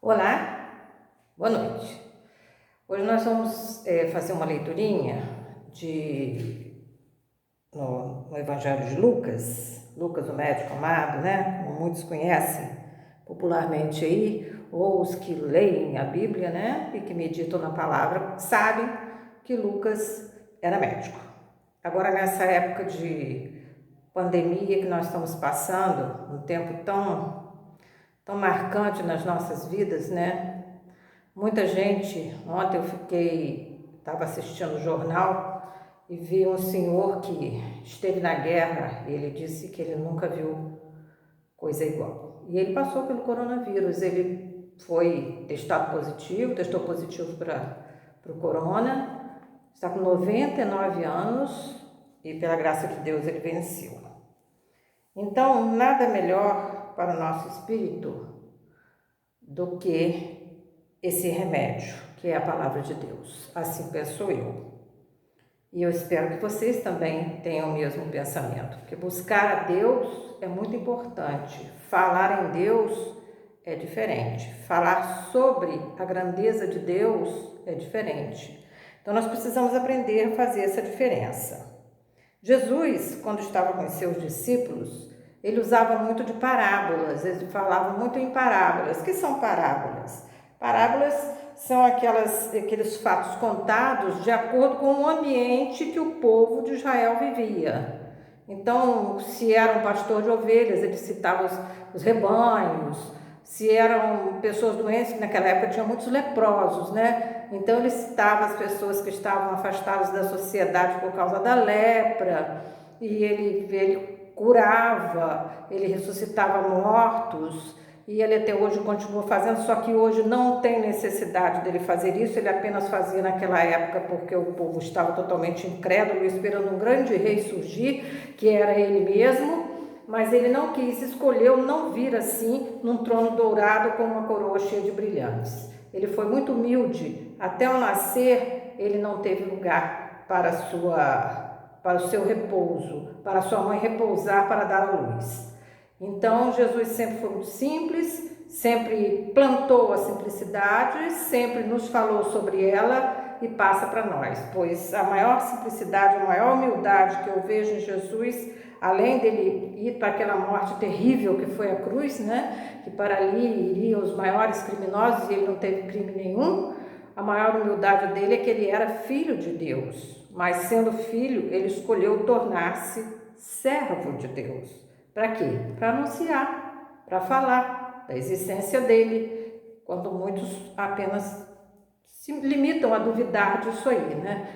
Olá, boa noite. Hoje nós vamos fazer uma leiturinha no Evangelho de Lucas, Lucas o médico amado, né? Como muitos conhecem popularmente aí, ou os que leem a Bíblia, né? E que meditam na palavra, sabem que Lucas era médico. Agora, nessa época de pandemia que nós estamos passando, um tempo tão marcante nas nossas vidas, né? Muita gente, ontem estava assistindo o jornal e vi um senhor que esteve na guerra e ele disse que ele nunca viu coisa igual. E ele passou pelo coronavírus, ele testou positivo para o corona, está com 99 anos e pela graça de Deus ele venceu. Então, nada melhor para o nosso espírito do que esse remédio, que é a palavra de Deus. Assim penso eu. E eu espero que vocês também tenham o mesmo pensamento, porque buscar a Deus é muito importante. Falar em Deus é diferente. Falar sobre a grandeza de Deus é diferente. Então nós precisamos aprender a fazer essa diferença. Jesus, quando estava com os seus discípulos, ele usava muito de parábolas, ele falava muito em parábolas. O que são parábolas? Parábolas são aqueles fatos contados de acordo com o ambiente que o povo de Israel vivia. Então, se era um pastor de ovelhas, ele citava os rebanhos. Se eram pessoas doentes, que naquela época tinha muitos leprosos, né? Então, ele citava as pessoas que estavam afastadas da sociedade por causa da lepra. E ele curava, ele ressuscitava mortos. E ele até hoje continua fazendo, só que hoje não tem necessidade dele fazer isso, ele apenas fazia naquela época porque o povo estava totalmente incrédulo, esperando um grande rei surgir, que era ele mesmo, mas ele não quis, escolheu não vir assim, num trono dourado com uma coroa cheia de brilhantes. Ele foi muito humilde, até ao nascer ele não teve lugar para o seu repouso, para sua mãe repousar para dar à luz. Então, Jesus sempre foi muito simples, sempre plantou a simplicidade, sempre nos falou sobre ela e passa para nós, pois a maior simplicidade, a maior humildade que eu vejo em Jesus, além dele ir para aquela morte terrível que foi a cruz, né, que para ali iriam os maiores criminosos e ele não teve crime nenhum, a maior humildade dele é que ele era filho de Deus, mas sendo filho, ele escolheu tornar-se servo de Deus. Para quê? Para anunciar, para falar da existência dele, quando muitos apenas se limitam a duvidar disso aí, né?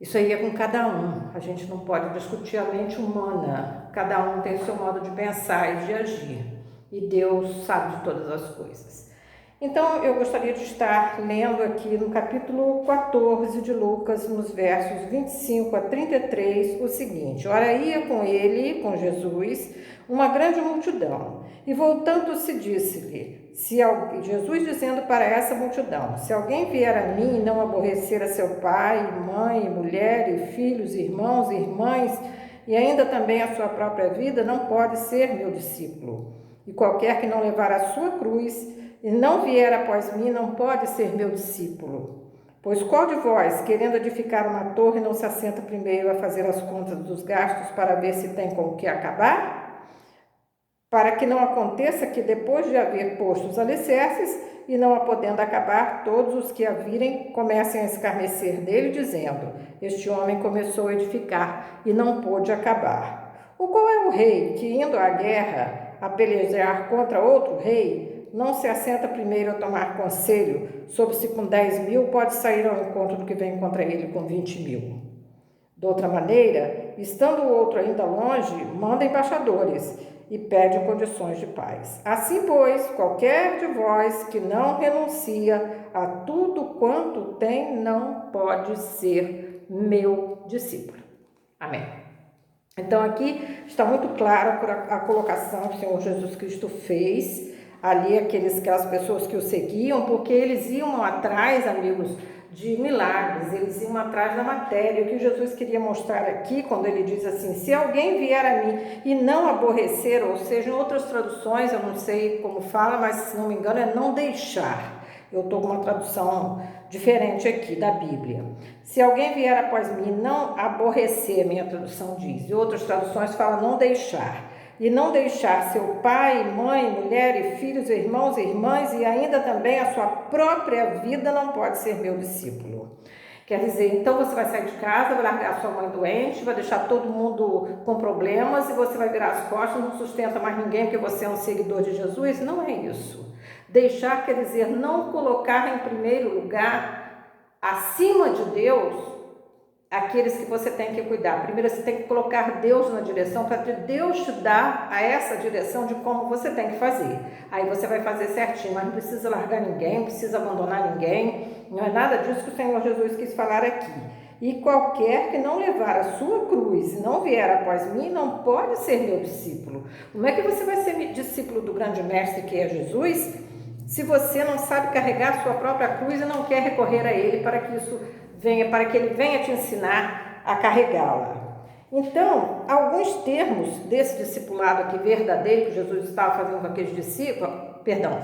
Isso aí é com cada um, a gente não pode discutir a mente humana, cada um tem o seu modo de pensar e de agir, e Deus sabe de todas as coisas. Então, eu gostaria de estar lendo aqui no capítulo 14 de Lucas, nos versos 25 a 33, o seguinte: Ora, ia com ele, com Jesus, uma grande multidão, e voltando-se disse-lhe, Jesus dizendo para essa multidão, se alguém vier a mim e não aborrecer a seu pai, mãe, mulher, e filhos, irmãos e irmãs, e ainda também a sua própria vida, não pode ser meu discípulo. E qualquer que não levar a sua cruz e não vier após mim, não pode ser meu discípulo. Pois qual de vós, querendo edificar uma torre, não se assenta primeiro a fazer as contas dos gastos para ver se tem com o que acabar? Para que não aconteça que, depois de haver posto os alicerces, e não a podendo acabar, todos os que a virem comecem a escarnecer dele, dizendo, este homem começou a edificar e não pôde acabar. Ou qual é o rei que, indo à guerra, a pelejar contra outro rei, não se assenta primeiro a tomar conselho sobre se com 10.000 pode sair ao encontro do que vem contra ele com 20.000. De outra maneira, estando o outro ainda longe, manda embaixadores e pede condições de paz. Assim, pois, qualquer de vós que não renuncia a tudo quanto tem, não pode ser meu discípulo. Amém. Então, aqui está muito claro a colocação que o Senhor Jesus Cristo fez ali aquelas pessoas que o seguiam, porque eles iam atrás, amigos, de milagres, eles iam atrás da matéria. O que Jesus queria mostrar aqui, quando ele diz assim, se alguém vier a mim e não aborrecer, ou seja, em outras traduções, eu não sei como fala, mas se não me engano é não deixar. Eu estou com uma tradução diferente aqui da Bíblia. Se alguém vier após mim e não aborrecer, minha tradução diz, e outras traduções falam não deixar. E não deixar seu pai, mãe, mulher e filhos, irmãos e irmãs e ainda também a sua própria vida não pode ser meu discípulo. Quer dizer, então você vai sair de casa, vai largar sua mãe doente, vai deixar todo mundo com problemas e você vai virar as costas, não sustenta mais ninguém porque você é um seguidor de Jesus? Não é isso. Deixar quer dizer não colocar em primeiro lugar, acima de Deus, aqueles que você tem que cuidar. Primeiro você tem que colocar Deus na direção, para Deus te dar a essa direção de como você tem que fazer. Aí você vai fazer certinho, mas não precisa largar ninguém, não precisa abandonar ninguém, não é nada disso que o Senhor Jesus quis falar aqui. E qualquer que não levar a sua cruz e não vier após mim, não pode ser meu discípulo. Como é que você vai ser discípulo do grande mestre que é Jesus, se você não sabe carregar a sua própria cruz e não quer recorrer a ele para que ele venha te ensinar a carregá-la? Então, alguns termos desse discipulado aqui verdadeiro que Jesus estava fazendo com aqueles discípulos,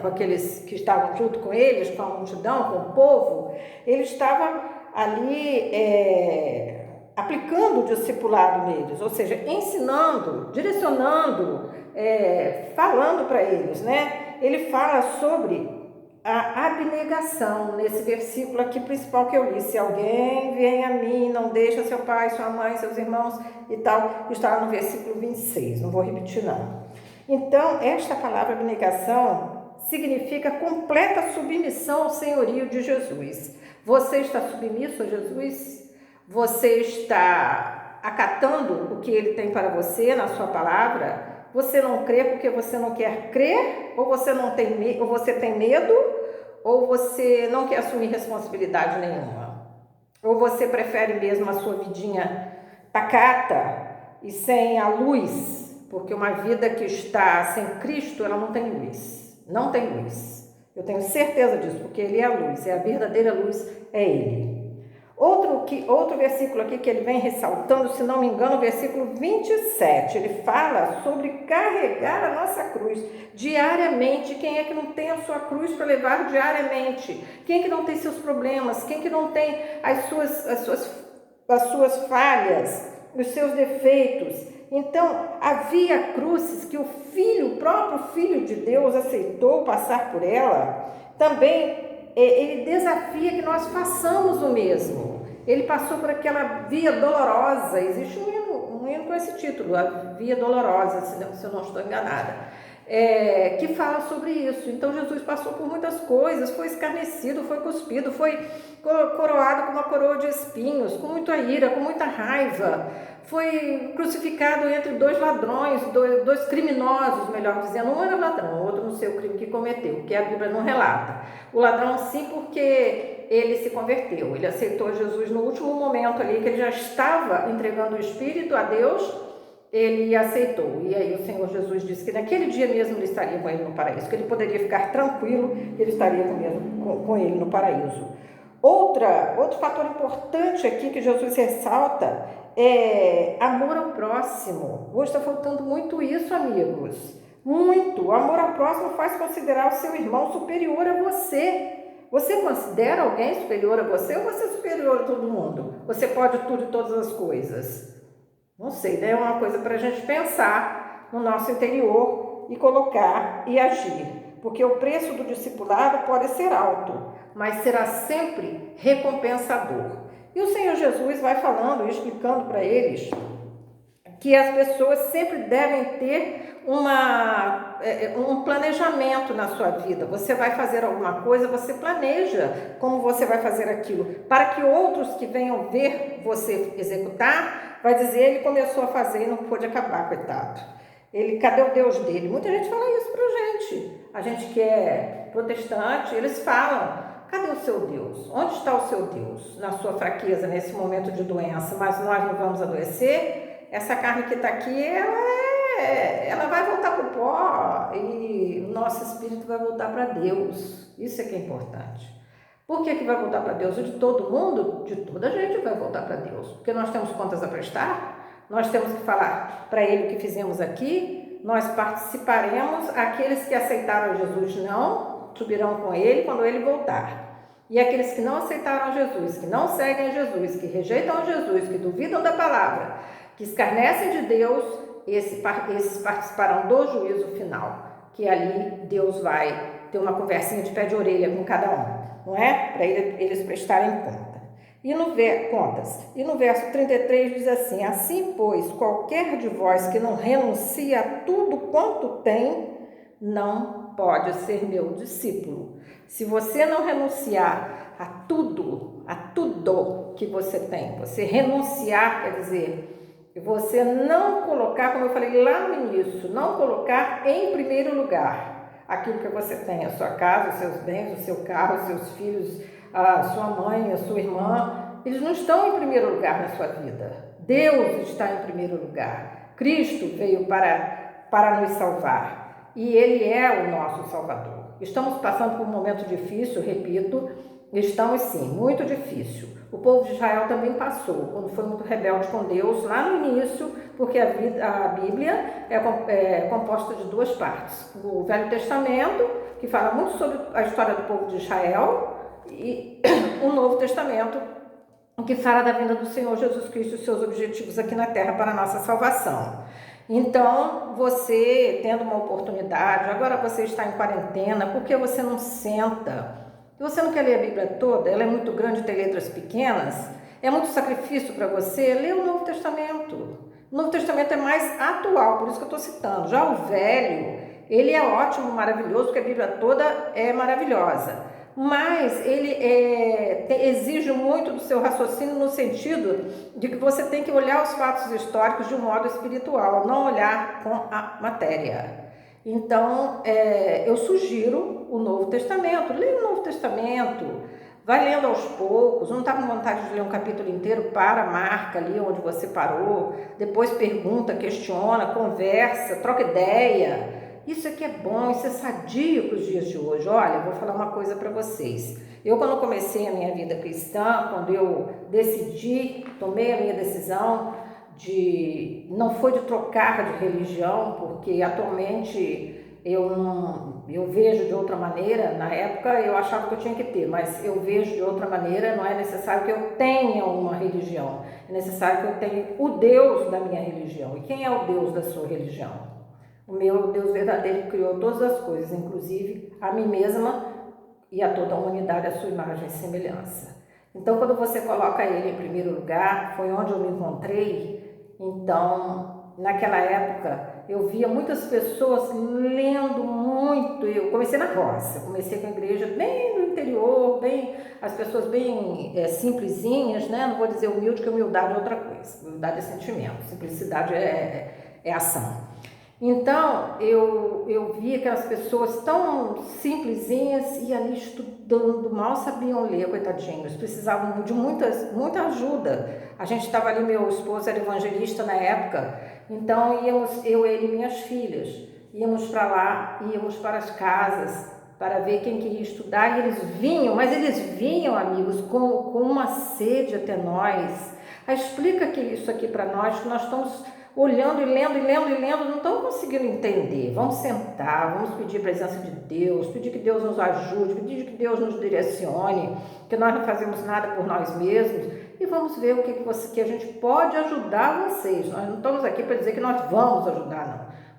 com aqueles que estavam junto com eles, com a multidão, com o povo, ele estava ali aplicando o discipulado neles, ou seja, ensinando, direcionando, falando para eles, né? Ele fala sobre a abnegação, nesse versículo aqui principal que eu li. Se alguém vem a mim, não deixa seu pai, sua mãe, seus irmãos e tal, está no versículo 26, não vou repetir não. Então, esta palavra abnegação significa completa submissão ao senhorio de Jesus. Você está submisso a Jesus? Você está acatando o que ele tem para você na sua palavra? Você não crê porque você não quer crer? Ou você não tem ou você tem medo? Ou você não quer assumir responsabilidade nenhuma? Ou você prefere mesmo a sua vidinha pacata e sem a luz? Porque uma vida que está sem Cristo, ela não tem luz. Não tem luz. Eu tenho certeza disso, porque ele é a luz, é a verdadeira luz, é ele. Outro versículo aqui que ele vem ressaltando, se não me engano, o versículo 27, ele fala sobre carregar a nossa cruz diariamente. Quem é que não tem a sua cruz para levar diariamente? Quem é que não tem seus problemas? Quem é que não tem as suas falhas, os seus defeitos? Então, havia cruzes que o próprio Filho de Deus aceitou passar por ela. Também ele desafia que nós façamos o mesmo. Ele passou por aquela via dolorosa, existe um hino com esse título, a Via Dolorosa, se eu não estou enganada, que fala sobre isso. Então Jesus passou por muitas coisas, foi escarnecido, foi cuspido, foi coroado com uma coroa de espinhos, com muita ira, com muita raiva, foi crucificado entre dois ladrões, dois criminosos, melhor dizendo. Um era ladrão, o outro não sei o crime que cometeu, que a Bíblia não relata. O ladrão sim, porque ele se converteu, ele aceitou Jesus no último momento ali, que ele já estava entregando o Espírito a Deus, ele aceitou. E aí o Senhor Jesus disse que naquele dia mesmo ele estaria com ele no paraíso, que ele poderia ficar tranquilo, que ele estaria com ele no paraíso. Outro fator importante aqui que Jesus ressalta é amor ao próximo. Hoje está faltando muito isso, amigos. Muito. O amor ao próximo faz considerar o seu irmão superior a você. Você considera alguém superior a você ou você é superior a todo mundo? Você pode tudo e todas as coisas? Não sei, né? É uma coisa para a gente pensar no nosso interior e colocar e agir. Porque o preço do discipulado pode ser alto, mas será sempre recompensador. E o Senhor Jesus vai falando e explicando para eles que as pessoas sempre devem ter um planejamento na sua vida. Você vai fazer alguma coisa, você planeja como você vai fazer aquilo, para que outros que venham ver você executar, vai dizer, ele começou a fazer e não pôde acabar, coitado. Cadê o Deus dele? Muita gente fala isso pra gente. A gente que é protestante, eles falam, cadê o seu Deus? Onde está o seu Deus? Na sua fraqueza, nesse momento de doença, mas nós não vamos adoecer? Essa carne que está aqui, ela vai voltar para o pó e o nosso espírito vai voltar para Deus. Isso é que é importante. Por que vai voltar para Deus? De todo mundo, de toda a gente vai voltar para Deus. Porque nós temos contas a prestar, nós temos que falar para Ele o que fizemos aqui, nós participaremos, aqueles que aceitaram Jesus não subirão com Ele quando Ele voltar. E aqueles que não aceitaram Jesus, que não seguem Jesus, que rejeitam Jesus, que duvidam da palavra, que escarnecem de Deus, esses participarão do juízo final, que ali Deus vai ter uma conversinha de pé de orelha com cada um, não é? Para eles prestarem conta. E no verso 33 diz assim: assim, pois, qualquer de vós que não renuncia a tudo quanto tem, não pode ser meu discípulo. Se você não renunciar a tudo que você tem, você renunciar quer dizer, você não colocar, como eu falei lá no início, não colocar em primeiro lugar aquilo que você tem, a sua casa, os seus bens, o seu carro, os seus filhos, a sua mãe, a sua irmã, eles não estão em primeiro lugar na sua vida. Deus está em primeiro lugar. Cristo veio para nos salvar e Ele é o nosso Salvador. Estamos passando por um momento difícil, repito, estamos sim, muito difícil. O povo de Israel também passou, quando foi muito rebelde com Deus, lá no início, porque a Bíblia é composta de duas partes. O Velho Testamento, que fala muito sobre a história do povo de Israel, e o Novo Testamento, que fala da vinda do Senhor Jesus Cristo e os seus objetivos aqui na Terra para a nossa salvação. Então, você tendo uma oportunidade, agora você está em quarentena, por que você não senta? Você não quer ler a Bíblia toda? Ela é muito grande, tem letras pequenas? É muito sacrifício para você? Lê o Novo Testamento. O Novo Testamento é mais atual, por isso que eu estou citando. Já o Velho, ele é ótimo, maravilhoso, porque a Bíblia toda é maravilhosa. Mas ele exige muito do seu raciocínio no sentido de que você tem que olhar os fatos históricos de um modo espiritual, não olhar com a matéria. Então, eu sugiro o Novo Testamento. Leia o Novo Testamento, vai lendo aos poucos, não está com vontade de ler um capítulo inteiro, marca ali onde você parou, depois pergunta, questiona, conversa, troca ideia. Isso aqui é bom, isso é sadio para os dias de hoje. Olha, eu vou falar uma coisa para vocês. Eu, quando comecei a minha vida cristã, quando eu tomei a minha decisão não foi de trocar de religião, porque atualmente eu vejo de outra maneira. Na época eu achava que eu tinha que ter, mas eu vejo de outra maneira. Não é necessário que eu tenha uma religião, é necessário que eu tenha o Deus da minha religião. E quem é o Deus da sua religião? O meu Deus verdadeiro criou todas as coisas, inclusive a mim mesma e a toda a humanidade, a sua imagem e semelhança. Então, quando você coloca Ele em primeiro lugar, foi onde eu me encontrei. Então, naquela época, eu via muitas pessoas lendo muito. Eu comecei na roça, comecei com a igreja bem no interior, as pessoas bem simplesinhas, né? Não vou dizer humilde, que humildade é outra coisa. Humildade é sentimento, simplicidade é ação. Então, eu via aquelas pessoas tão simplesinhas e ali estudando, mal sabiam ler, coitadinhos, precisavam de muita ajuda. A gente estava ali, meu esposo era evangelista na época, então íamos, eu, ele e minhas filhas, íamos para lá, íamos para as casas, para ver quem queria estudar, e eles vinham, mas eles vinham, amigos, com uma sede até nós. Explica isso aqui para nós, que nós estamos olhando e lendo, não estão conseguindo entender. Vamos sentar, vamos pedir a presença de Deus, pedir que Deus nos ajude, pedir que Deus nos direcione, que nós não fazemos nada por nós mesmos, e vamos ver o que a gente pode ajudar vocês. Nós não estamos aqui para dizer que nós vamos ajudar,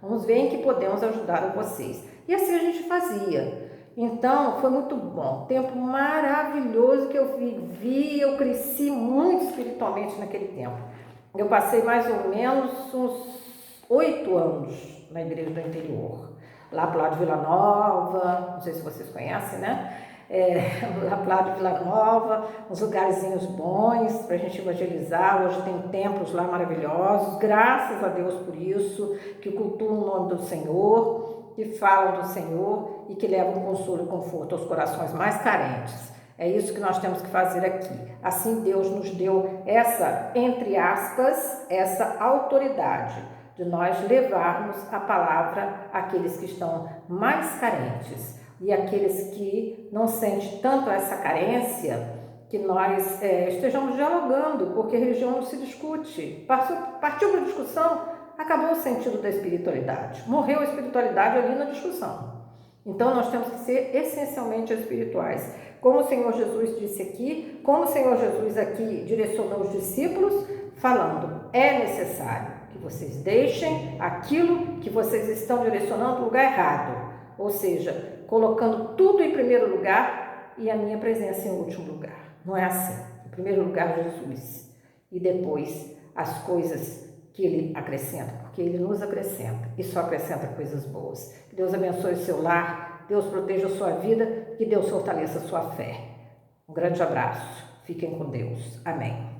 não. Vamos ver em que podemos ajudar vocês. E assim a gente fazia. Então, foi muito bom, tempo maravilhoso que eu eu cresci muito espiritualmente naquele tempo. Eu passei mais ou menos uns 8 anos na igreja do interior, lá para o lado de Vila Nova, não sei se vocês conhecem, né? Lá para o lado de Vila Nova, uns lugarzinhos bons para a gente evangelizar. Hoje tem templos lá maravilhosos, graças a Deus por isso, que cultuam o nome do Senhor, que falam do Senhor e que levam consolo e conforto aos corações mais carentes. É isso que nós temos que fazer aqui. Assim Deus nos deu essa, entre aspas, essa autoridade de nós levarmos a palavra àqueles que estão mais carentes. e aqueles que não sentem tanto essa carência, que nós estejamos dialogando, porque religião não se discute. Partiu para a discussão, acabou o sentido da espiritualidade. Morreu a espiritualidade ali na discussão. Então, nós temos que ser essencialmente espirituais. Como o Senhor Jesus disse aqui, como o Senhor Jesus aqui direcionou os discípulos, falando, é necessário que vocês deixem aquilo que vocês estão direcionando no lugar errado. Ou seja, colocando tudo em primeiro lugar e a minha presença em último lugar. Não é assim. Em primeiro lugar, Jesus. E depois, as coisas que Ele acrescenta, porque Ele nos acrescenta e só acrescenta coisas boas. Que Deus abençoe o seu lar, Deus proteja a sua vida, que Deus fortaleça a sua fé. Um grande abraço. Fiquem com Deus. Amém.